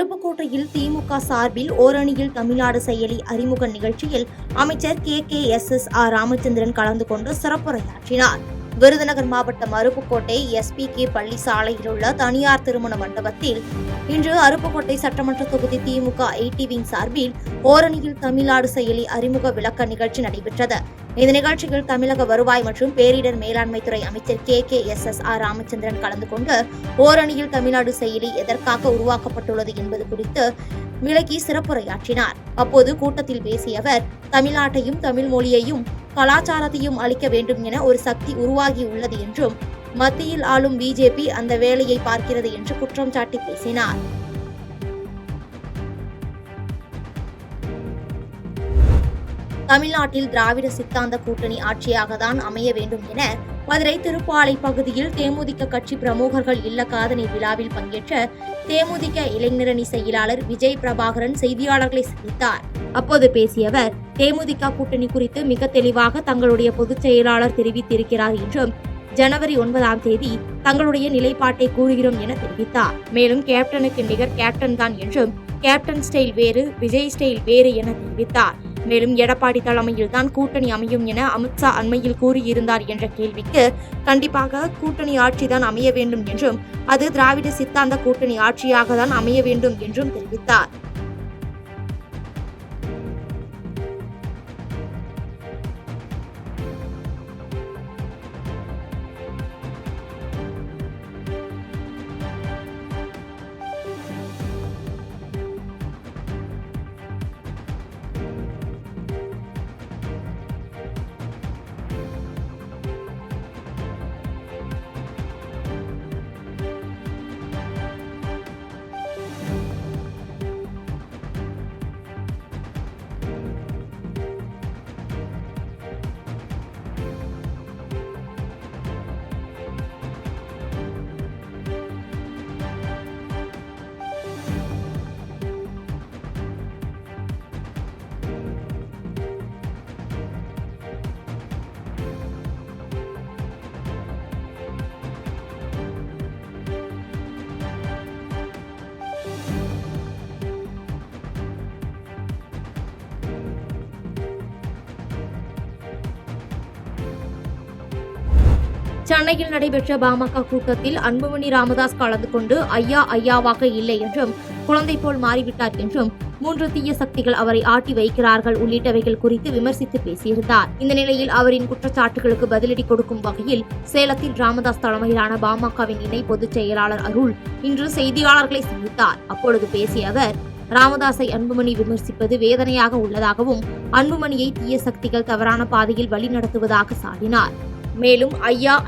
அருப்புக்கோட்டையில் திமுக சார்பில் ஓரணியில் தமிழ்நாடு செயலி அறிமுக நிகழ்ச்சியில் அமைச்சர் KKSSR ராமச்சந்திரன் கலந்து கொண்டு சிறப்புரையாற்றினார். விருதுநகர் மாவட்டம் அருப்புக்கோட்டை SPK பள்ளி சாலையில் உள்ள தனியார் திருமண மண்டபத்தில் இன்று அருப்புக்கோட்டை சட்டமன்ற தொகுதி திமுக 80 விங் சார்பில் ஓரணியில் தமிழ்நாடு செயலி அறிமுக விளக்க நிகழ்ச்சி நடைபெற்றது. இந்த நிகழ்ச்சியில் தமிழக வருவாய் மற்றும் பேரிடர் மேலாண்மை துறை அமைச்சர் KKSSR ராமச்சந்திரன் கலந்து கொண்டு ஓரணியில் தமிழ்நாடு செயலி எதற்காக உருவாக்கப்பட்டுள்ளது என்பது குறித்து விளக்கி சிறப்புரையாற்றினார். அப்போது கூட்டத்தில் பேசிய அவர், தமிழ்நாட்டையும் தமிழ் மொழியையும் கலாச்சாரத்தையும் அளிக்க வேண்டும் என ஒரு சக்தி உருவாகியுள்ளது என்றும் மத்தியில் ஆளும் BJP அந்த வேலையை பார்க்கிறது என்று குற்றம் சாட்டி பேசினார். தமிழ்நாட்டில் திராவிட சித்தாந்த கூட்டணி ஆட்சியாக தான் அமைய வேண்டும் என மதுரை திருப்பாலை பகுதியில் தேமுதிக கட்சி பிரமுகர்கள் இல்ல காதணி விழாவில் பங்கேற்ற தேமுதிக இளைஞரணி செயலாளர் விஜய் பிரபாகரன் செய்தியாளர்களை சந்தித்தார். அப்போது பேசிய அவர், தேமுதிக கூட்டணி குறித்து மிக தெளிவாக தங்களுடைய பொதுச் செயலாளர் தெரிவித்திருக்கிறார் என்றும் ஜனவரி 9ஆம் தேதி தங்களுடைய நிலைப்பாட்டை கூறுகிறோம் என தெரிவித்தார். மேலும் கேப்டனுக்கு நிகர் கேப்டன் தான் என்றும் கேப்டன் ஸ்டைல் வேறு, விஜய் ஸ்டைல் வேறு என தெரிவித்தார். மேலும் எடப்பாடி தலைமையில் தான் கூட்டணி அமையும் என அமித்ஷா அண்மையில் கூறியிருந்தார் என்ற கேள்விக்கு, கண்டிப்பாக கூட்டணி ஆட்சிதான் அமைய வேண்டும் என்றும் அது திராவிட சித்தாந்த கூட்டணி ஆட்சியாக தான் அமைய வேண்டும் என்றும் தெரிவித்தார். சென்னையில் நடைபெற்ற பாமக கூட்டத்தில் அன்புமணி ராமதாஸ் கலந்து கொண்டு ஐயாவாக இல்லை என்றும் குழந்தை போல் மாறிவிட்டார் என்றும் 3 தீய சக்திகள் அவரை ஆட்டி வைக்கிறார்கள் உள்ளிட்டவைகள் குறித்து விமர்சித்து பேசியிருந்தார். இந்த நிலையில் அவரின் குற்றச்சாட்டுகளுக்கு பதிலடி கொடுக்கும் வகையில் சேலத்தில் ராமதாஸ் தலைமையிலான பாமகவின் இணை பொதுச் செயலாளர் அருள் இன்று செய்தியாளர்களை சந்தித்தார். அப்பொழுது பேசிய அவர், ராமதாஸை அன்புமணி விமர்சிப்பது வேதனையாக உள்ளதாகவும் அன்புமணியை தீய சக்திகள் தவறான பாதையில் வழிநடத்துவதாக சாடினார். மேலும்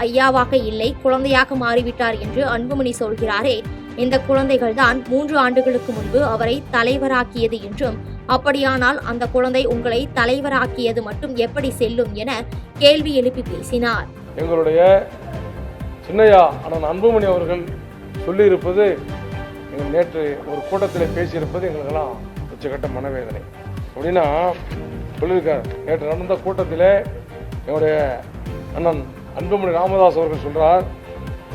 ஐயாவாக இல்லை, குழந்தையாக மாறிவிட்டார் என்று அன்புமணி சொல்கிறாரே, இந்த குழந்தைகள் தான் 3 ஆண்டுகளுக்கு முன்பு அவரை தலைவராக்கியது என்றும், அப்படியானால் அந்த குழந்தை உங்களை தலைவராக்கியது மட்டும் எப்படி செல்லும் என கேள்வி எழுப்பி பேசினார். எங்களுடைய சின்னையா அண்ணன் அன்புமணி அவர்கள் சொல்லியிருப்பது, நேற்று ஒரு கூட்டத்தில் பேசியிருப்பது எங்களுக்கெல்லாம் உச்சகட்ட மனவேதனை. அப்படின்னா சொல்லியிருக்கார், நேற்று நடந்த கூட்டத்தில் எங்களுடைய அண்ணன் அன்புமணி ராமதாஸ் அவர்கள் சொல்றார்,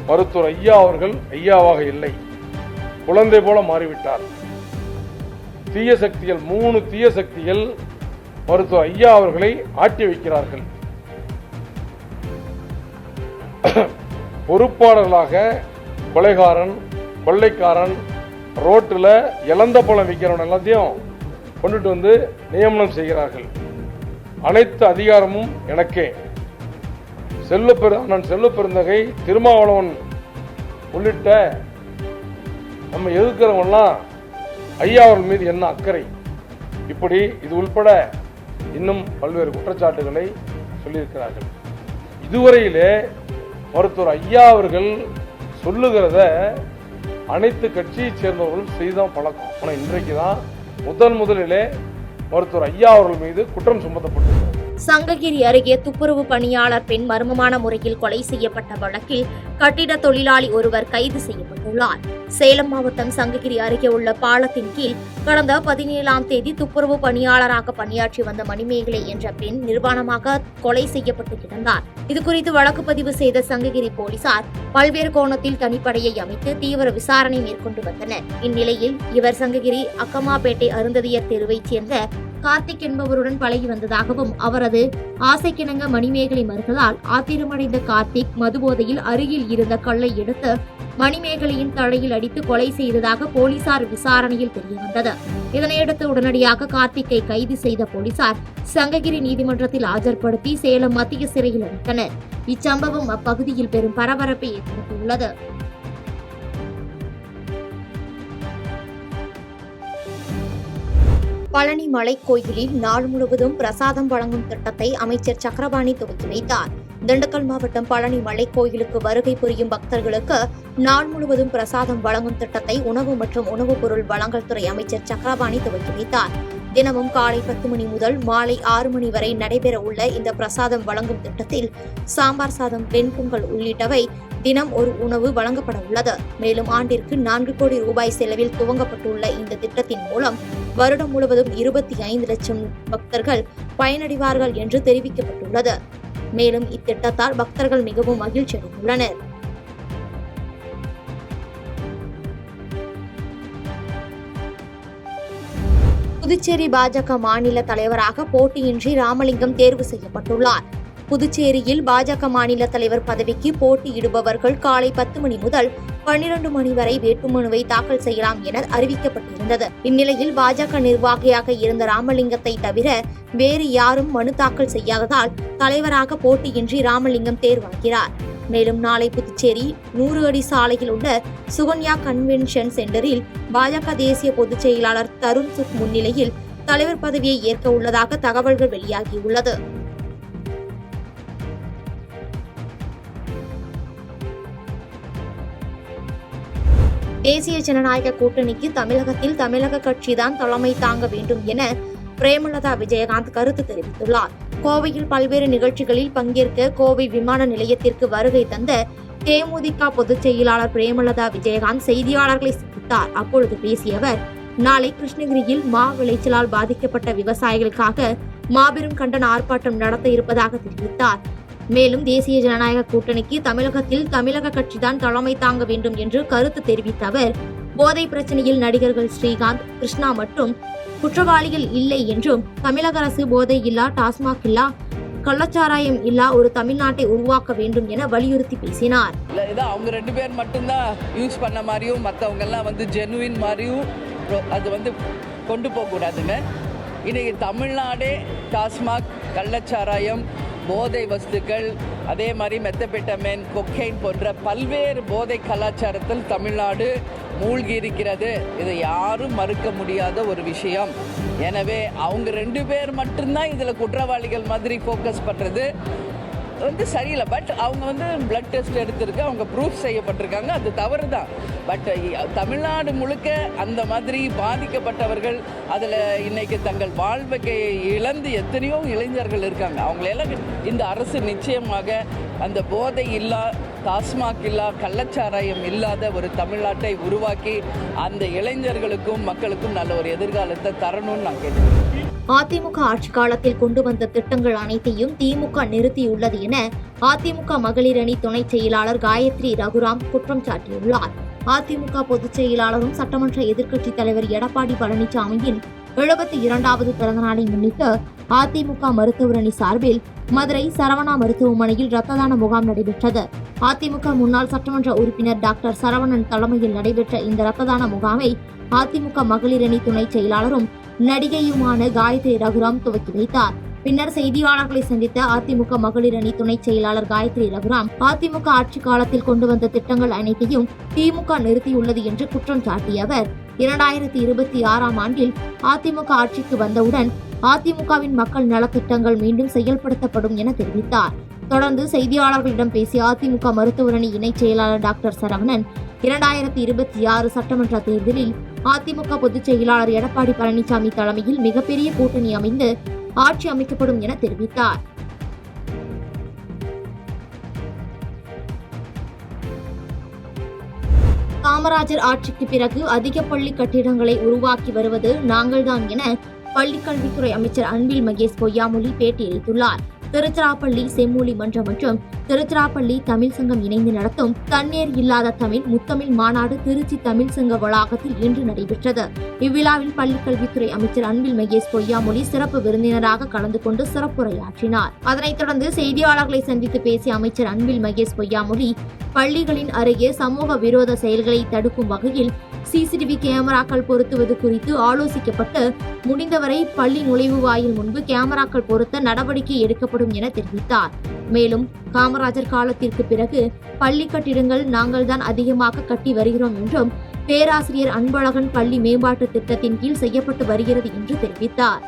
மருத்துவர் ஐயா அவர்கள் ஐயாவாக இல்லை, குழந்தை போல மாறிவிட்டார். தீய சக்திகள் 3 தீய சக்திகள் மருத்துவர் ஐயா அவர்களை ஆட்டி வைக்கிறார்கள். பொறுப்பாளர்களாக கொலைகாரன், கொள்ளைக்காரன், ரோட்டில் இழந்த பழம் விற்கிறவன் எல்லாத்தையும் கொண்டுட்டு வந்து நியமனம் செய்கிறார்கள். அனைத்து அதிகாரமும் எனக்கே. அண்ணன் செல்வ பெருந்தகை, திருமாவளவன் உள்ளிட்ட நம்ம எதிர்க்கிறவங்கலாம் ஐயா அவர்கள் மீது என்ன அக்கறை, இப்படி இது உள்பட இன்னும் பல்வேறு குற்றச்சாட்டுகளை சொல்லியிருக்கிறார்கள். இதுவரையிலே மருத்துவர் ஐயா அவர்கள் சொல்லுகிறத அனைத்து கட்சியை சேர்ந்தவர்கள் செய்தான் பழக்கம். ஆனால் இன்றைக்கு தான் முதலிலே மருத்துவர் ஐயா அவர்கள் மீது குற்றம் சுமத்தப்பட்டிருக்கிறது. சங்ககிரி அருகே துப்புரவு பணியாளர் பெண் மர்மமான முறையில் கொலை செய்யப்பட்ட வழக்கில் கட்டிட தொழிலாளி ஒருவர் கைது செய்யப்பட்டுள்ளார். சேலம் மாவட்டம் சங்ககிரி அருகே உள்ள பாலத்தின் கீழ் கடந்த 17ஆம் தேதி துப்புரவு பணியாளராக பணியாற்றி வந்த மணிமேகலை என்ற பெண் நிர்வாணமாக கொலை செய்யப்பட்டு கிடந்தார். இதுகுறித்து வழக்கு பதிவு செய்த சங்ககிரி போலீசார் பல்வேறு கோணத்தில் தனிப்படையை அமைத்து தீவிர விசாரணை மேற்கொண்டு வந்தனர். இந்நிலையில் இவர் சங்ககிரி அக்கமாப்பேட்டை அருந்ததியர் தெருவைச் சேர்ந்த கார்த்திக் என்பவருடன் பழகி வந்ததாகவும் அவரது ஆசைக்கிணங்க மணிமேகலை மறுத்ததால் ஆத்திரமடைந்த கார்த்திக் மதுபோதையில் அருகில் இருந்த கல்லை எடுத்து மணிமேகலையின் தலையில் அடித்து கொலை செய்ததாக போலீசார் விசாரணையில் தெரியவந்தது. இதனையடுத்து உடனடியாக கார்த்திக்கை கைது செய்த போலீசார் சங்ககிரி நீதிமன்றத்தில் ஆஜர்படுத்தி சேலம் மத்திய சிறையில் அடைத்தனர். இச்சம்பவம் அப்பகுதியில் பெரும் பரபரப்பை ஏற்படுத்தியுள்ளது. பழனி மலைக்கோயிலில் நாள் முழுவதும் பிரசாதம் வழங்கும் திட்டத்தை அமைச்சர் சக்கரபாணி துவக்கி வைத்தார். திண்டுக்கல் மாவட்டம் பழனி மலைக்கோயிலுக்கு வருகை புரியும் பக்தர்களுக்கு நாள் முழுவதும் பிரசாதம் வழங்கும் திட்டத்தை உணவு மற்றும் உணவுப் பொருள் வழங்கல் துறை அமைச்சர் சக்கரபாணி துவக்கி வைத்தார். தினமும் காலை 10 மணி முதல் மாலை 6 மணி வரை நடைபெற உள்ள இந்த பிரசாதம் வழங்கும் திட்டத்தில் சாம்பார் சாதம், வெண்பொங்கல் உள்ளிட்டவை தினம் ஒரு உணவு வழங்கப்பட உள்ளது. மேலும் ஆண்டிற்கு 4 கோடி ரூபாய் செலவில் துவங்கப்பட்டுள்ள இந்த திட்டத்தின் மூலம் வருடம் முழுவதும் 25 லட்சம் பக்தர்கள் பயனடைவார்கள் என்று தெரிவிக்கப்பட்டுள்ளது. மேலும் இத்திட்டத்தால் பக்தர்கள் மிகவும் மகிழ்ச்சி அடைந்துள்ளனர். புதுச்சேரி பாஜக மாநில தலைவராக போட்டியின்றி ராமலிங்கம் தேர்வு செய்யப்பட்டுள்ளார். புதுச்சேரியில் பாஜக மாநில தலைவர் பதவிக்கு போட்டியிடுபவர்கள் காலை 10 மணி முதல் 12 மணி வரை வேட்புமனுவை தாக்கல் செய்யலாம் என அறிவிக்கப்பட்டிருந்தது. இந்நிலையில் பாஜக நிர்வாகியாக இருந்த ராமலிங்கத்தை தவிர வேறு யாரும் மனு தாக்கல் செய்யாததால் தலைவராக போட்டியின்றி ராமலிங்கம் தேர்வாகிறார். மேலும் நாளை புதுச்சேரி 100 அடி சாலையில் உள்ள சுகன்யா கன்வென்ஷன் சென்டரில் பாஜக தேசிய பொதுச் செயலாளர் தருண் சுக் முன்னிலையில் தலைவர் பதவியை ஏற்க உள்ளதாக தகவல்கள் வெளியாகியுள்ளது. தேசிய ஜனநாயக கூட்டணிக்கு தமிழகத்தில் தமிழக கட்சிதான் தலைமை தாங்க வேண்டும் என பிரேமலதா விஜயகாந்த் கருத்து தெரிவித்துள்ளார். கோவையில் பல்வேறு நிகழ்ச்சிகளில் பங்கேற்க கோவை விமான நிலையத்திற்கு வருகை தந்த தேமுதிக பொதுச் செயலாளர் பிரேமலதா விஜயகாந்த் செய்தியாளர்களை சந்தித்தார். அப்பொழுது பேசிய அவர், நாளை கிருஷ்ணகிரியில் மா விளைச்சலால் பாதிக்கப்பட்ட விவசாயிகளுக்காக மாபெரும் கண்டன ஆர்ப்பாட்டம் நடத்த இருப்பதாக தெரிவித்தார். மேலும் தேசிய ஜனநாயக கூட்டணிக்கு தமிழகத்தில் தமிழக கட்சிதான் தலைமை தாங்க வேண்டும் என்று கருத்து தெரிவித்த அவர், போதை பிரச்சனையில் நடிகர்கள் ஸ்ரீகாந்த், கிருஷ்ணா மற்றும் குற்றவாளிகள் இல்லை என்றும் தமிழக அரசு போதை இல்லா, டாஸ்மாக் இல்லா, கள்ளச்சாராயம் இல்லா ஒரு தமிழ்நாட்டை உருவாக்க வேண்டும் என வலியுறுத்தி பேசினார். அவங்க 2 பேர் மட்டும்தான் யூஸ் பண்ண மாதிரியும் மற்றவங்க எல்லாம் ஜெனுவின் மாதிரியும் அது கொண்டு போக கூடாதுன்னு இன்னைக்கு தமிழ்நாடே டாஸ்மாக், கள்ளச்சாராயம், போதை வஸ்துக்கள், அதே மாதிரி மெத்தபெட்டமைன், கொக்கைன் போன்ற பல்வேறு போதை கலாச்சாரத்தில் தமிழ்நாடு மூழ்கி இருக்கிறது. இதை யாரும் மறுக்க முடியாத ஒரு விஷயம். எனவே அவங்க 2 பேர் மட்டும்தான் இதில் குற்றவாளிகள் மாதிரி ஃபோக்கஸ் பண்ணுறது சரியில்லை. பட் அவங்க பிளட் டெஸ்ட் எடுத்திருக்கு, அவங்க ப்ரூஃப் செய்யப்பட்டிருக்காங்க, அது தவறு தான். பட் தமிழ்நாடு முழுக்க அந்த மாதிரி பாதிக்கப்பட்டவர்கள் அதில் இன்னைக்கு தங்கள் வாழ்வை இழந்து எத்தனையோ இளைஞர்கள் இருக்காங்க. அவங்களெல்லாம் இந்த அரசு நிச்சயமாக அந்த போதை இல்லா, டாஸ்மாக் இல்லா, கள்ளச்சாராயம் இல்லாத ஒரு தமிழ்நாட்டை உருவாக்கி அந்த இளைஞர்களுக்கும் மக்களுக்கும் நல்ல ஒரு எதிர்காலத்தை தரணும்னு நான் கேட்டுக்கிறேன். அதிமுக ஆட்சி காலத்தில் கொண்டு வந்த திட்டங்கள் அனைத்தையும் திமுக நிறுத்தியுள்ளது என அதிமுக மகளிர் அணி துணை செயலாளர் காயத்ரி ரகுராம் குற்றம் சாட்டியுள்ளார். அதிமுக பொதுச் செயலாளரும் சட்டமன்ற எதிர்க்கட்சித் தலைவர் எடப்பாடி பழனிசாமியின் 72வது பிறந்தநாளை முன்னிட்டு அதிமுக மருத்துவர் அணி சார்பில் மதுரை சரவணா மருத்துவமனையில் இரத்த தான முகாம் நடைபெற்றது. அதிமுக முன்னாள் சட்டமன்ற உறுப்பினர் டாக்டர் சரவணன் தலைமையில் நடைபெற்ற இந்த இரத்த தான முகாமை அதிமுக மகளிர் அணி துணை செயலாளரும் நடிகையுமான காயத்ரி ரகுராம் துவக்கி வைத்தார். பின்னர் செய்தியாளர்களை சந்தித்த அதிமுக மகளிர் அணி துணை செயலாளர் காயத்ரி ரகுராம், அதிமுக ஆட்சி காலத்தில் கொண்டு வந்த திட்டங்கள் அனைத்தையும் திமுக நிறுத்தியுள்ளது என்று குற்றம் சாட்டிய அவர், 2026ஆம் ஆண்டில் அதிமுக ஆட்சிக்கு வந்தவுடன் அதிமுகவின் மக்கள் நலத்திட்டங்கள் மீண்டும் செயல்படுத்தப்படும் என தெரிவித்தார். தொடர்ந்து செய்தியாளர்களிடம் பேசிய அதிமுக மருத்துவர் அணி இணைச் செயலாளர் டாக்டர் சரவணன், 2026 சட்டமன்ற தேர்தலில் அதிமுக பொதுச் செயலாளர் எடப்பாடி பழனிசாமி தலைமையில் மிகப்பெரிய கூட்டணி அமைந்து ஆட்சி அமைக்கப்படும் என தெரிவித்தார். காமராஜர் ஆட்சிக்கு பிறகு அதிக பள்ளி கட்டிடங்களை உருவாக்கி வருவது நாங்கள்தான் என பள்ளிக்கல்வித்துறை அமைச்சர் அன்பில் மகேஷ் பொய்யாமொழி பேட்டியளித்துள்ளார். திருச்சிராப்பள்ளி செம்மொழி மன்றம் மற்றும் திருச்சிராப்பள்ளி தமிழ் சங்கம் இணைந்து நடத்தும் தண்ணீர் இல்லாத தமிழ் முத்தமிழ் மாநாடு திருச்சி தமிழ் சங்க வளாகத்தில் இன்று நடைபெற்றது. இவ்விழாவில் பள்ளிக்கல்வித்துறை அமைச்சர் அன்பில் மகேஷ் பொய்யாமொழி சிறப்பு விருந்தினராக கலந்து கொண்டு சிறப்புரையாற்றினார். அதனைத் தொடர்ந்து செய்தியாளர்களை சந்தித்து பேசிய அமைச்சர் அன்பில் மகேஷ் பொய்யாமொழி பள்ளிகளின் அருகே சமூக விரோத செயல்களை தடுக்கும் வகையில் சிசிடிவி கேமராக்கள் பொருத்துவது குறித்து ஆலோசிக்கப்பட்டு முடிந்தவரை பள்ளி நுழைவு வாயில் முன்பு கேமராக்கள் பொருத்த நடவடிக்கை எடுக்கப்படும் என தெரிவித்தார். மேலும் காமராஜர் காலத்திற்கு பிறகு பள்ளி கட்டிடங்கள் நாங்கள்தான் அதிகமாக கட்டி வருகிறோம் என்றும் பேராசிரியர் அன்பழகன் பள்ளி மேம்பாட்டு திட்டத்தின் கீழ் செய்யப்பட்டு வருகிறது என்று தெரிவித்தார்.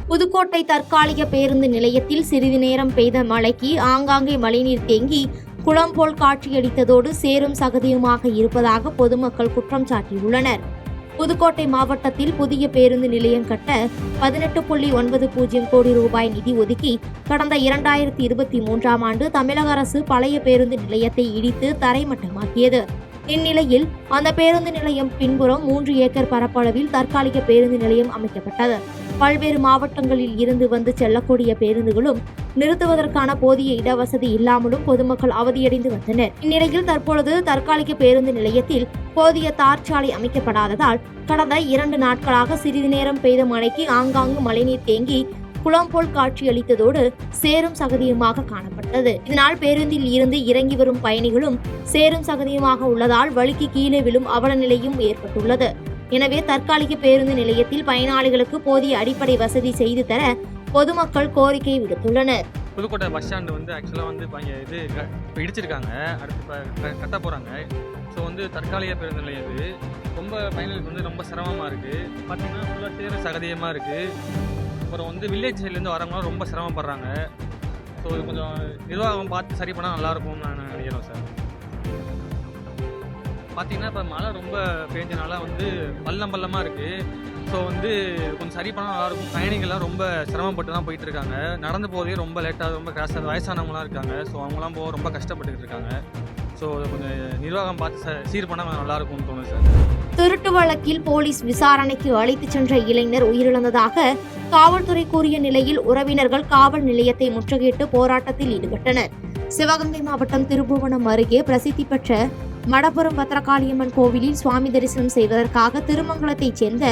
புதுக்கோட்டை தற்காலிக பேருந்து நிலையத்தில் சிறிது நேரம் பெய்த மழைக்கு ஆங்காங்கே மழைநீர் தேங்கி குளம் போல் காட்சியளித்ததோடு சேரும் சகதியுமாக இருப்பதாக பொதுமக்கள் குற்றம் சாட்டியுள்ளனர். புதுக்கோட்டை மாவட்டத்தில் புதிய பேருந்து நிலையம் கட்ட 18.90 கோடி ரூபாய் நிதி ஒதுக்கி கடந்த 2023ஆம் ஆண்டு தமிழக அரசு பழைய பேருந்து நிலையத்தை இடித்து தரைமட்டமாக்கியது. இந்நிலையில் அந்த பேருந்து நிலையம் பின்புறம் 3 ஏக்கர் பரப்பளவில் தற்காலிக பேருந்து நிலையம் அமைக்கப்பட்டது. பல்வேறு மாவட்டங்களில் இருந்து வந்து செல்லக்கூடிய பேருந்துகளும் நிறுத்துவதற்கான போதிய இடவசதி இல்லாமலும் பொதுமக்கள் அவதியடைந்து வந்தனர். இந்நிலையில் தற்பொழுது தற்காலிக பேருந்து நிலையத்தில் போதிய தார் சாலை அமைக்கப்படாததால் கடந்த 2 நாட்களாக சிறிது நேரம் பெய்த மழைக்கு ஆங்காங்கு மழைநீர் தேங்கி குளம் போல் காட்சியளித்ததோடு சேரும் சகதியுமாக காணப்பட்டது. இதனால் பேருந்தில் இருந்து இறங்கி வரும் பயணிகளும் சேரும் சகதியுமாக உள்ளதால் வழுக்கி கீழே விழும் அவல நிலையும் ஏற்பட்டுள்ளது. எனவே தற்காலிக பேருந்து நிலையத்தில் பயனாளிகளுக்கு போதிய அடிப்படை வசதி செய்து தர பொதுமக்கள் கோரிக்கை விடுத்துள்ளனர். புதுக்கோட்டை பஸ் ஸ்டாண்டு ஆக்சுவலாக இது இடிச்சிருக்காங்க, அடுத்து கட்ட போகிறாங்க. ஸோ தற்காலிக பேருந்து நிலையம் இது ரொம்ப பயணிகளுக்கு ரொம்ப சிரமமாக இருக்குது. பார்த்தீங்கன்னா ஃபுல்லாக சேர சகதியமாக இருக்குது. அப்புறம் வில்லேஜ் சைட்லேருந்து வரவங்களாம் ரொம்ப சிரமப்படுறாங்க. ஸோ இது கொஞ்சம் நிர்வாகம் பார்த்து சரி பண்ணால் நல்லாயிருக்கும்னு நான் நினைக்கிறேன் சார். பார்த்தீங்கன்னா இப்போ மழை ரொம்ப பேஞ்சனால பள்ளமாக இருக்குது. ஸோ கொஞ்சம் சரி பண்ணால் நல்லாயிருக்கும். பயணிகள்லாம் ரொம்ப சிரமப்பட்டு தான் போயிட்டு இருக்காங்க. நடந்து போதே ரொம்ப லேட்டாக ரொம்ப கிராஸாக வயசானவங்களாம் இருக்காங்க. ஸோ அவங்களாம் போக ரொம்ப கஷ்டப்பட்டுக்கிட்டு இருக்காங்க. ஸோ கொஞ்சம் நிர்வாகம் பார்த்து சீர் பண்ணால் நல்லாயிருக்கும்னு தோணுது சார். திருட்டு வழக்கில் போலீஸ் விசாரணைக்கு அழைத்துச் சென்ற இளைஞர் உயிரிழந்ததாக காவல்துறை கூறிய நிலையில் உறவினர்கள் காவல் நிலையத்தை முற்றுகையிட்டு போராட்டத்தில் ஈடுபட்டனர். சிவகங்கை மாவட்டம் திருபுவனம் அருகே பிரசித்தி பெற்ற மடப்புரம் பத்திரகாளியம்மன் கோவிலில் சுவாமி தரிசனம் செய்வதற்காக திருமங்கலத்தைச் சேர்ந்த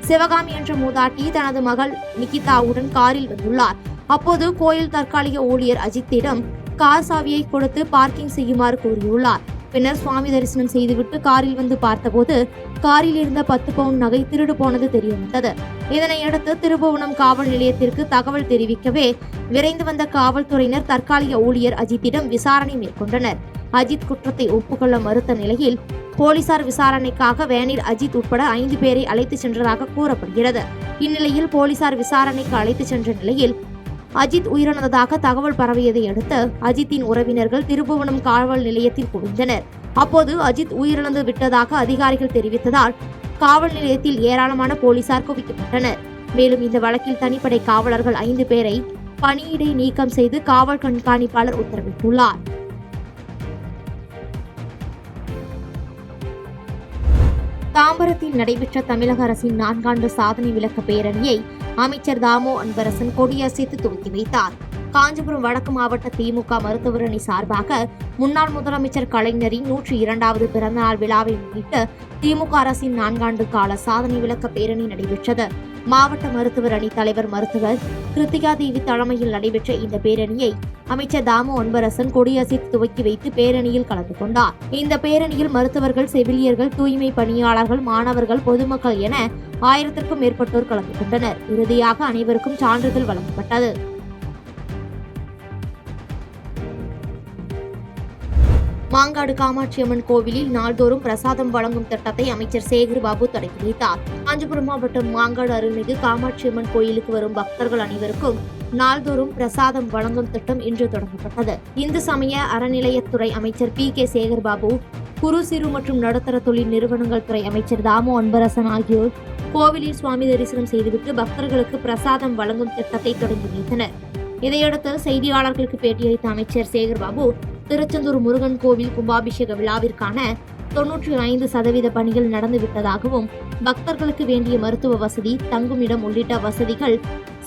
சிவகாமி என்ற மூதாட்டி தனது மகள் நிகிதாவுடன் காரில் வந்துள்ளார். அப்போது கோயில் தற்காலிக ஊழியர் அஜித்திடம் கார் சாவியை கொடுத்து பார்க்கிங் செய்யுமாறு கூறியுள்ளார். பின்னர் சுவாமி தரிசனம் செய்துவிட்டு காரில் வந்து பார்த்தபோது காரில் இருந்த 10 பவுன் நகை திருடு போனது தெரியவந்தது. இதனையடுத்து திருபுவனம் காவல் நிலையத்திற்கு தகவல் தெரிவிக்கவே விரைந்து வந்த காவல்துறையினர் தற்காலிக ஊழியர் அஜித்திடம் விசாரணை மேற்கொண்டனர். அஜித் குற்றத்தை ஒப்புக்கொள்ள மறுத்த நிலையில் போலீசார் விசாரணைக்காக வேனில் அஜித் உட்பட 5 பேரை அழைத்து சென்றதாக கூறப்படுகிறது. இந்நிலையில் போலீசார் விசாரணைக்கு அழைத்து சென்ற நிலையில் அஜித் உயிரிழந்ததாக தகவல் பரவியதை அடுத்து அஜித்தின் உறவினர்கள் திருபுவனம் காவல் நிலையத்தில் குவிந்தனர். அப்போது அஜித் உயிரிழந்து விட்டதாக அதிகாரிகள் தெரிவித்ததால் காவல் நிலையத்தில் ஏராளமான போலீசார் குவிக்கப்பட்டனர். மேலும் இந்த வழக்கில் தனிப்படை காவலர்கள் 5 பேரை பணியிடை நீக்கம் செய்து காவல் கண்காணிப்பாளர் உத்தரவிட்டுள்ளார். தாம்பரத்தில் நடைபெற்ற தமிழக அரசின் 4ஆண்டு சாதனை விளக்க பேரணியை அமைச்சர் தாமோ அன்பரசன் கொடியசைத்து துவக்கி வைத்தார். காஞ்சிபுரம் வடக்கு மாவட்ட திமுக மருத்துவர் அணி சார்பாக முன்னாள் முதலமைச்சர் கலைஞரின் 102வது பிறந்தநாள் விழாவை முன்னிட்டு திமுக அரசின் 4ஆண்டு கால சாதனை விளக்க பேரணி நடைபெற்றது. மாவட்ட மருத்துவர் அணி தலைவர் மருத்துவர் கிருத்திகா தேவி தலைமையில் நடைபெற்ற இந்த பேரணியை அமைச்சர் தாமோ அன்பரசன் கொடியசைத்து துவக்கி வைத்து பேரணியில் கலந்து கொண்டார். இந்த பேரணியில் மருத்துவர்கள், செவிலியர்கள், தூய்மை பணியாளர்கள், மாணவர்கள், பொதுமக்கள் என 1000க்கும் மேற்பட்டோர் கலந்து கொண்டனர். இறுதியாக அனைவருக்கும் சான்றிதழ் வழங்கப்பட்டது. மாங்காடு காமாட்சியம்மன் கோவிலில் நாள்தோறும் பிரசாதம் வழங்கும் திட்டத்தை அமைச்சர் சேகர்பாபு தொடங்கி வைத்தார். காஞ்சிபுரம் மாவட்டம் மாங்காடு அருள்மிகு காமாட்சியம்மன் கோயிலுக்கு வரும் பக்தர்கள் அனைவருக்கும் நாள்தோறும் பிரசாதம் வழங்கும் திட்டம் இன்று தொடங்கப்பட்டது. இந்து சமய அறநிலையத்துறை அமைச்சர் PK சேகர்பாபு குறு சிறு மற்றும் நடுத்தர தொழில் நிறுவனங்கள் துறை அமைச்சர் தாமு அன்பரசன் ஆகியோர் கோவிலில் சுவாமி தரிசனம் செய்துவிட்டு பக்தர்களுக்கு பிரசாதம் வழங்கும் திட்டத்தை தொடங்கி வைத்தனர். இதையடுத்து செய்தியாளர்களுக்கு பேட்டியளித்த அமைச்சர் சேகர்பாபு, திருச்செந்தூர் முருகன் கோவில் கும்பாபிஷேக விழாவிற்கான 95% பணிகள் நடந்துவிட்டதாகவும் பக்தர்களுக்கு வேண்டிய மருத்துவ வசதி, தங்குமிடம் உள்ளிட்ட வசதிகள்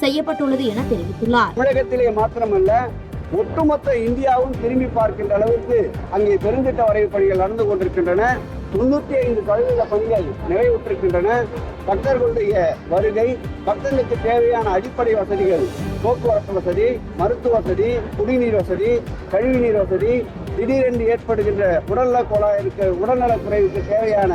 செய்யப்பட்டுள்ளது என தெரிவித்துள்ளார். தமிழகத்திலே மாத்திரமல்ல, ஒட்டுமொத்த இந்தியாவும் திரும்பி பார்க்கின்ற அளவுக்கு அங்கே பெருந்திட்ட வரைவு பணிகள் நடந்து கொண்டிருக்கின்றன. 95% பணிகள் நிறைவுற்றிருக்கின்றன. பக்தர்களுடைய வருகை, பக்தர்களுக்கு தேவையான அடிப்படை வசதிகள், போக்குவரத்து வசதி, மருத்துவ வசதி, குடிநீர் வசதி, கழிவுநீர் வசதி, திடீரென்று ஏற்படுகின்ற உடல்நலக் குறைவுக்கு தேவையான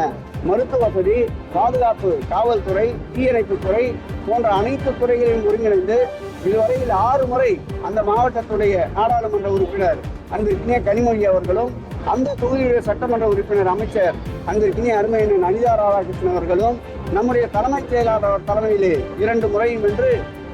மருத்துவ வசதி, பாதுகாப்பு, காவல்துறை, தீயணைப்புத்துறை போன்ற அனைத்து துறைகளையும் ஒருங்கிணைந்து இதுவரையில் 6 முறை அந்த மாவட்டத்துடைய நாடாளுமன்ற உறுப்பினர் அன்பிற்கினிய கனிமொழி அவர்களும், அந்த தொகுதியுடைய சட்டமன்ற உறுப்பினர் அமைச்சர் அன்பிற்கினிய அருமையன் அனிதா ராதாகிருஷ்ணன் அவர்களும் நம்முடைய தலைமைச் செயலாளர் தலைமையிலே 2 முறையும் வென்று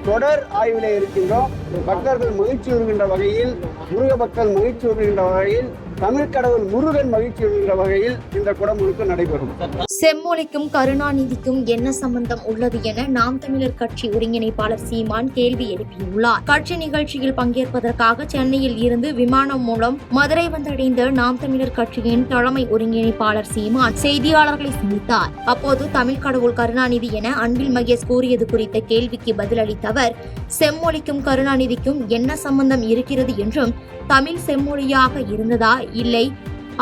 தொடர் ஆய்விலே இருக்கின்றோம். பக்தர்கள் மகிழ்ச்சி வருகின்ற வகையில், முருக பக்தர்கள் மகிழ்ச்சி வருகின்ற வகையில், தமிழ் கடவுள் முருகன் மகிழ்ச்சி வருகின்ற வகையில் இந்த குடமுழுக்கு நடைபெறும். செம்மொழிக்கும் கருணாநிதிக்கும் என்ன சம்பந்தம் உள்ளது என நாம் தமிழர் கட்சி ஒருங்கிணைப்பாளர் சீமான் கேள்வி எழுப்பியுள்ளார். கட்சி நிகழ்ச்சியில் பங்கேற்பதற்காக சென்னையில் இருந்து விமானம் மூலம் மதுரை வந்தடைந்த நாம் தமிழர் கட்சியின் தலைமை ஒருங்கிணைப்பாளர் சீமான் செய்தியாளர்களை சந்தித்தார். அப்போது தமிழ் கடவுள் கருணாநிதி என அன்பில் மகேஷ் கூறியது குறித்த கேள்விக்கு பதிலளித்த அவர், செம்மொழிக்கும் கருணாநிதிக்கும் என்ன சம்பந்தம் இருக்கிறது என்றும், தமிழ் செம்மொழியாக இருந்ததா இல்லை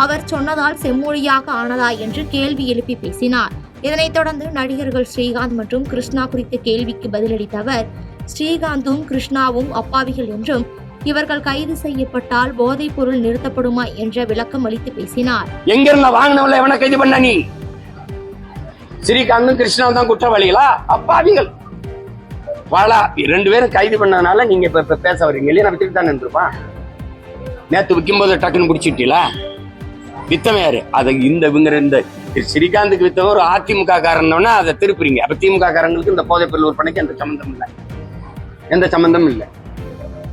அவர் சொன்னதால் செம்மொழியாக ஆனதா என்று கேள்வி எழுப்பி பேசினார். இதனைத் தொடர்ந்து நடிகர்கள் ஸ்ரீகாந்த் மற்றும் கிருஷ்ணா குறித்த கேள்விக்கு பதிலளித்த அவர், ஸ்ரீகாந்தும் கிருஷ்ணாவும் அப்பாவிகள் என்றும், இவர்கள் கைது செய்யப்பட்டால் போதைப் பொருள் நிறுத்தப்படுமா என்ற விளக்கம் அளித்து பேசினார். எங்கிருந்த வாங்கினவள எவனை கைது பண்ண? நீ ஸ்ரீகாந்தும் கிருஷ்ணாவும் தான் குற்றவாளிகளா? அப்பாவிகள். வாழா 2 பேரும் கைது பண்ணதுனால நீங்க இப்ப பேச வரீங்க இல்லையா? நான் வித்துட்டு தான் நின்றுப்பான். நேற்று விற்கும்போது டக்குன்னு பிடிச்சிட்டீங்களா? வித்தவன் யாரு? அதை இந்த ஸ்ரீகாந்துக்கு வித்தவன் ஒரு அதிமுக காரன்னா அதை திருப்புறீங்க. அப்ப திமுக காரங்களுக்கு இந்த போதைப் பொருள் விற்பனைக்கு எந்த சம்பந்தம் இல்லை.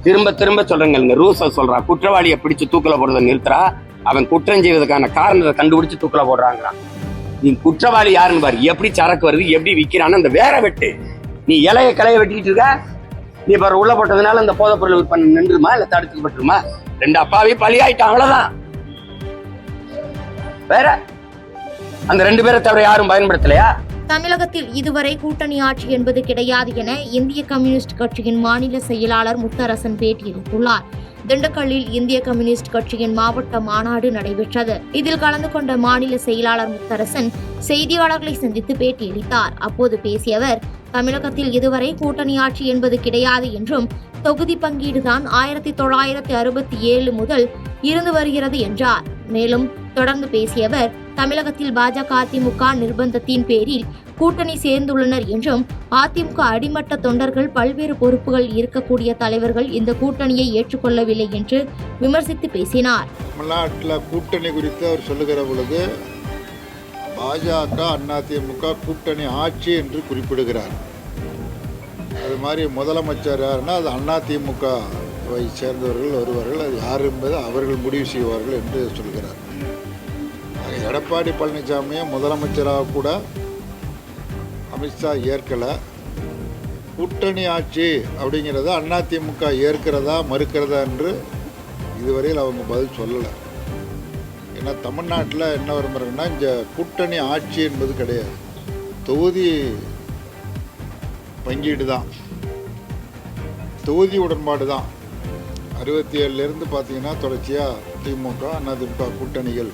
திரும்ப திரும்ப சொல்றேங்க, ரூல்ஸை சொல்றா, குற்றவாளியை பிடிச்சு தூக்கில போடுறதை நிறுத்துறா, அவன் குற்றம் செய்வதற்கான காரணத்தை கண்டுபிடிச்சு தூக்கில போடுறாங்கிறான். நீ குற்றவாளி யாருன்னு பாரு, எப்படி சரக்கு வருது, எப்படி விற்கிறான்னு அந்த வேற வெட்டு. நீ கலையை வெட்டிக்கிட்டு இருக்க. நீ இப்ப உள்ள போட்டதுனால அந்த போதைப் பொருள் விற்பனை நின்றுமா இல்ல தடுத்துப்பட்டுருமா? 2 அப்பாவே பலியாயிட்டான், அவ்வளவுதான். வேற அந்த 2 பேரை தவிர யாரும் பயன்படுத்தலையா? தமிழகத்தில் இதுவரை கூட்டணி ஆட்சி என்பது கிடையாது என இந்திய கம்யூனிஸ்ட் கட்சியின் மாநில செயலாளர் முத்தரசன் பேட்டியளித்துள்ளார். திண்டுக்கல்லில் இந்திய கம்யூனிஸ்ட் கட்சியின் மாவட்ட மாநாடு நடைபெற்றது. இதில் கலந்து கொண்ட மாநில செயலாளர் முத்தரசன் செய்தியாளர்களை சந்தித்து பேட்டியளித்தார். அப்போது பேசிய அவர், தமிழகத்தில் இதுவரை கூட்டணி ஆட்சி என்பது கிடையாது என்றும், தொகுதி பங்கீடுதான் 1967 முதல் இருந்து வருகிறது என்றார். மேலும் தொடர்ந்து பேசிய அவர், தமிழகத்தில் பாஜக அதிமுக நிர்பந்தத்தின் பேரில் கூட்டணி சேர்ந்துள்ளனர் என்றும், அதிமுக அடிமட்ட தொண்டர்கள் பல்வேறு பொறுப்புகள் இருக்கக்கூடிய தலைவர்கள் இந்த கூட்டணியை ஏற்றுக்கொள்ளவில்லை என்று விமர்சித்து பேசினார். தமிழ்நாட்டில் கூட்டணி குறித்து அவர் சொல்லுகிற பொழுது பாஜக அதிமுக கூட்டணி ஆட்சி என்று குறிப்பிடுகிறார். அது மாதிரி முதலமைச்சர் யாருன்னா அது அதிமுகவை சேர்ந்தவர்கள் வருவார்கள், அது யார் என்பது அவர்கள் முடிவு செய்வார்கள் என்று சொல்கிறார். எடப்பாடி பழனிசாமியை முதலமைச்சராக கூட அமித்ஷா ஏற்கலை. கூட்டணி ஆட்சி அப்படிங்கிறத அதிமுக ஏற்கிறதா மறுக்கிறதா என்று இதுவரையில் அவங்க பதில் சொல்லலை. ஏன்னா தமிழ்நாட்டில் என்ன விரும்புகிறாங்கன்னா, இந்த கூட்டணி ஆட்சி என்பது கிடையாது, தொகுதி பங்கீடு தான், தொகுதி உடன்பாடு தான். 67லேருந்து பார்த்தீங்கன்னா தொடர்ச்சியாக திமுக அதிமுக கூட்டணிகள்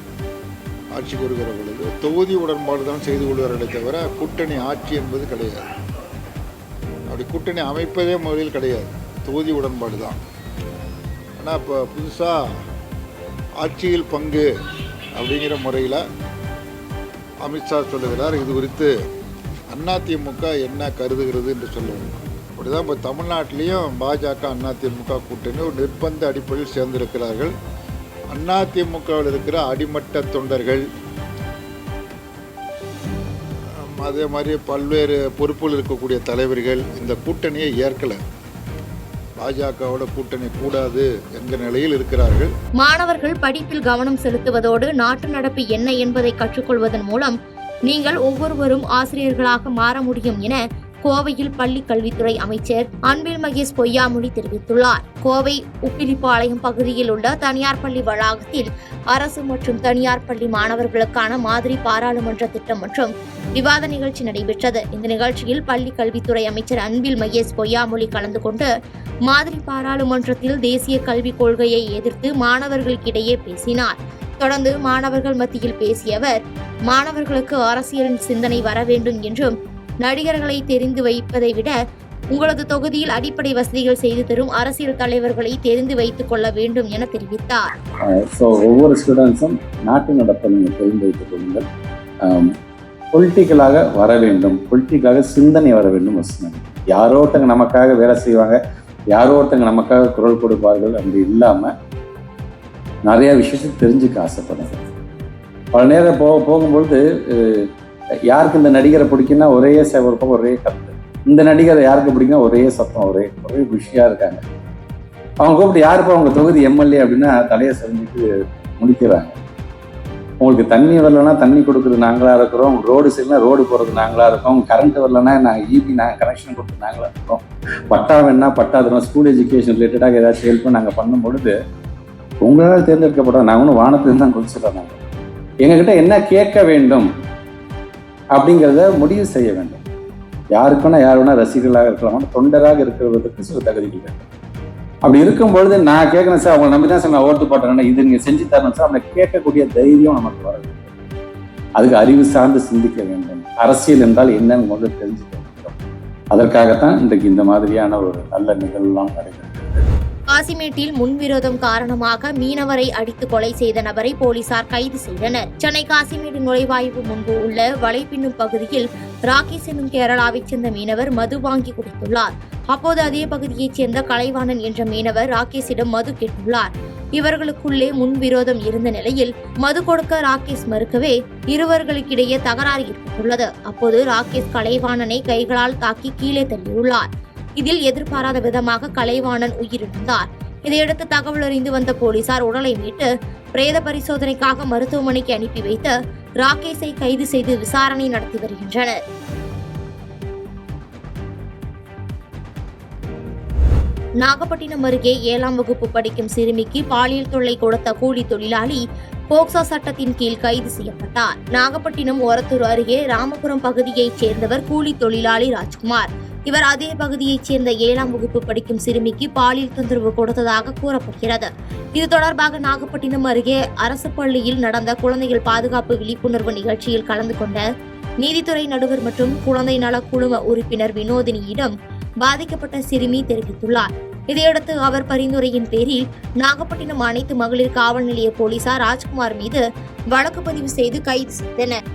ஆட்சிக்கு வருகிற பொழுது தொகுதி உடன்பாடு தான் செய்து கொள்வார்களே தவிர கூட்டணி ஆட்சி என்பது கிடையாது. அப்படி கூட்டணி அமைப்பதே முறையில் கிடையாது, தொகுதி உடன்பாடு தான். ஆனால் இப்போ புதுசாக ஆட்சியில் பங்கு அப்படிங்கிற முறையில் அமித்ஷா சொல்லுகிறார். இது குறித்து அதிமுக என்ன கருதுகிறது என்று சொல்லுவோம். அப்படி தான் இப்போ தமிழ்நாட்டிலையும் பாஜக அதிமுக கூட்டணி ஒரு நிர்பந்த அடிப்படையில் சேர்ந்திருக்கிறார்கள். அதிமுகவில் இருக்கிற அடிமட்ட தொண்டர்கள், அதே மாதிரி பல்வேறு பொறுப்புகள் இருக்கக்கூடிய தலைவர்கள் இந்த கூட்டணியை ஏற்கலை. பாஜகவோட கூட்டணி கூடாது என்கிற நிலையில் இருக்கிறார்கள். மாணவர்கள் படிப்பில் கவனம் செலுத்துவதோடு நாட்டு நடப்பு என்ன என்பதை கற்றுக்கொள்வதன் மூலம் நீங்கள் ஒவ்வொருவரும் ஆசிரியர்களாக மாற முடியும் என கோவையில் பள்ளி கல்வித்துறை அமைச்சர் அன்பில் மகேஷ் பொய்யாமொழி தெரிவித்துள்ளார். கோவை உப்பிலிப்பாளையம் பகுதியில் உள்ள தனியார் பள்ளி வளாகத்தில் அரசு மற்றும் தனியார் பள்ளி மாணவர்களுக்கான மாதிரி பாராளுமன்ற திட்டம் மற்றும் விவாத நிகழ்ச்சி நடைபெற்றது. இந்த நிகழ்ச்சியில் பள்ளி கல்வித்துறை அமைச்சர் அன்பில் மகேஷ் பொய்யாமொழி கலந்து கொண்டு மாதிரி பாராளுமன்றத்தில் தேசிய கல்விக் கொள்கையை எதிர்த்து மாணவர்களுக்கிடையே பேசினார். தொடர்ந்து மாணவர்கள் மத்தியில் பேசிய அவர், மாணவர்களுக்கு அரசியலின் சிந்தனை வர வேண்டும் என்றும் நடிகர்களை தெரிந்து வைப்பதை விட உங்களது தொகுதியில் அடிப்படை வசதிகள் செய்து தரும் அரசியல் தலைவர்களை தெரிந்து வைத்துக் கொள்ள வேண்டும் என தெரிவித்தார். ஒவ்வொரு ஸ்டூடெண்ட்ஸும் நாட்டு நடப்பை நீங்கள் தெரிந்து வைத்துக் கொள்ளுங்கள். பொலிட்டிக்கலாக வர வேண்டும், பொலிட்டிக்கலாக சிந்தனை வர வேண்டும். யாரோ ஒருத்தங்க நமக்காக வேலை செய்வாங்க, யாரோ ஒருத்தங்க நமக்காக குரல் கொடுப்பார்கள் அப்படி இல்லாமல் நிறைய விஷயத்தை தெரிஞ்சுக்க ஆசைப்படுங்க. பல நேரம் போகும்பொழுது யாருக்கு இந்த நடிகரை பிடிக்குன்னா ஒரே ஒரு பக்கம் ஒரே கருத்து, இந்த நடிகரை யாருக்கு பிடிக்குன்னா ஒரே சத்தம், ஒரே குஷியாக இருக்காங்க. அவங்க கூப்பிட்டு யாருப்பா அவங்க தொகுதி எம்எல்ஏ அப்படின்னா தலையை செஞ்சுட்டு முடிக்கிறாங்க. உங்களுக்கு தண்ணி வரலன்னா தண்ணி கொடுக்குறது நாங்களாக இருக்கிறோம், ரோடு சரினா ரோடு போகிறது நாங்களாக இருக்கோம், கரண்ட் வரலன்னா நாங்கள் நாங்கள் கனெக்ஷன் கொடுத்து நாங்களாக இருக்கோம், பட்டா வேணா பட்டா அதெல்லாம் ஸ்கூல் எஜுகேஷன் ரிலேட்டடாக ஏதாச்சும் ஹெல்ப் நாங்கள் பண்ணும் பொழுது உங்களால் தேர்ந்தெடுக்கப்பட்டோம். நாங்கள் ஒன்றும் வானத்துலேருந்து தான் கொடுத்துட்டோம். நாங்கள் எங்ககிட்ட என்ன கேட்க வேண்டும் அப்படிங்கிறத முடிவு செய்ய வேண்டும். யாருக்குன்னா யார் வேணா ரசிகர்களாக இருக்கலாம், தொண்டராக இருக்கிறதுக்கு சில தகுதிகள் வேண்டும். அப்படி இருக்கும் பொழுது நான் கேட்கணும் சார், அவங்களை நம்பி தான் சார் நான் ஓட்டு போட்டேன்னா இது நீங்கள் செஞ்சு தரணும் சார், அவனை கேட்கக்கூடிய தைரியம் நமக்கு வர வேண்டும். அதுக்கு அறிவு சார்ந்து சிந்திக்க வேண்டும். அரசியல் என்றால் என்னன்னு முதல்ல தெரிஞ்சுக்க வேண்டும். அதற்காகத்தான் இன்றைக்கு இந்த மாதிரியான ஒரு நல்ல நிகழ்வுலாம் நடைபெறுகிறது. காசிமேட்டில் முன்விரோதம் காரணமாக மீனவரை அடித்து கொலை செய்த நபரை போலீசார் கைது செய்தனர். சென்னை காசிமேடு நுழைவாய்வு முன்பு உள்ள வலைப்பின்னும் பகுதியில் ராகேஷ் என்னும் கேரளாவைச் சேர்ந்த மீனவர் மது வாங்கி குடித்துள்ளார். அப்போது அதே பகுதியைச் சேர்ந்த கலைவாணன் என்ற மீனவர் ராகேஷிடம் மது கேட்டுள்ளார். இவர்களுக்குள்ளே முன்விரோதம் இருந்த நிலையில் மது கொடுக்க ராகேஷ் மறுக்கவே இருவர்களுக்கிடையே தகராறு ஏற்பட்டுள்ளது. அப்போது ராகேஷ் கலைவாணனை கைகளால் தாக்கி கீழே தள்ளியுள்ளார். இதில் எதிர்பாராத விதமாக கலைவாணன் உயிரிழந்தார். இதையடுத்து தகவல் அறிந்து வந்த போலீசார் உடலை மீட்டு பிரேத பரிசோதனைக்காக மருத்துவமனைக்கு அனுப்பி வைத்து ராகேஷை கைது செய்து விசாரணை நடத்தி வருகின்றனர். நாகப்பட்டினம் அருகே 7ஆம் வகுப்பு படிக்கும் சிறுமிக்கு பாலியல் தொல்லை கொடுத்த கூலி தொழிலாளி போக்சோ சட்டத்தின் கீழ் கைது செய்யப்பட்டார். நாகப்பட்டினம் ஒரத்தூர் அருகே ராமபுரம் பகுதியைச் சேர்ந்தவர் கூலி தொழிலாளி ராஜ்குமார். இவர் அதே பகுதியைச் சேர்ந்த 7ஆம் வகுப்பு படிக்கும் சிறுமிக்கு பாலியல் தொந்தரவு கொடுத்ததாக கூறப்படுகிறது. இது தொடர்பாக நாகப்பட்டினம் அருகே அரசு பள்ளியில் நடந்த குழந்தைகள் பாதுகாப்பு விழிப்புணர்வு நிகழ்ச்சியில் கலந்து கொண்ட நீதித்துறை நடுவர் மற்றும் குழந்தை நல குழும உறுப்பினர் வினோதினியிடம் பாதிக்கப்பட்ட சிறுமி தெரிவித்துள்ளார். இதையடுத்து அவர் பரிந்துரையின் பேரில் நாகப்பட்டினம் அனைத்து மகளிர் காவல் நிலைய போலீசார் ராஜ்குமார் மீது வழக்கு பதிவு செய்து கைது செய்தனர்.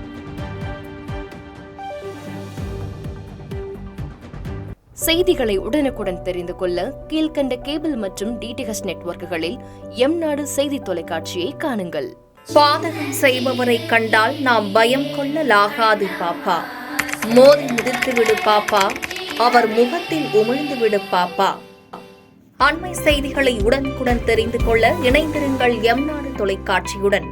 செய்திகளை உடனுக்குடன் தெரிந்து கொள்ள கீழ்கண்ட கேபிள் மற்றும் டிடிஎச் நெட்வொர்க்குகளில் எம்நாடு செய்தி தொலைக்காட்சியை காணுங்கள். பாதகம் செய்பவரை கண்டால் நாம் பயம் கொள்ளலாகாது பாப்பா. மோதி மிதித்து விடு பாப்பா, அவர் முகத்தில் உமிழ்ந்து விடு பாப்பா. அண்மை செய்திகளை உடனுக்குடன் தெரிந்து கொள்ள இணைந்திருங்கள் எம்நாடு தொலைக்காட்சியுடன்.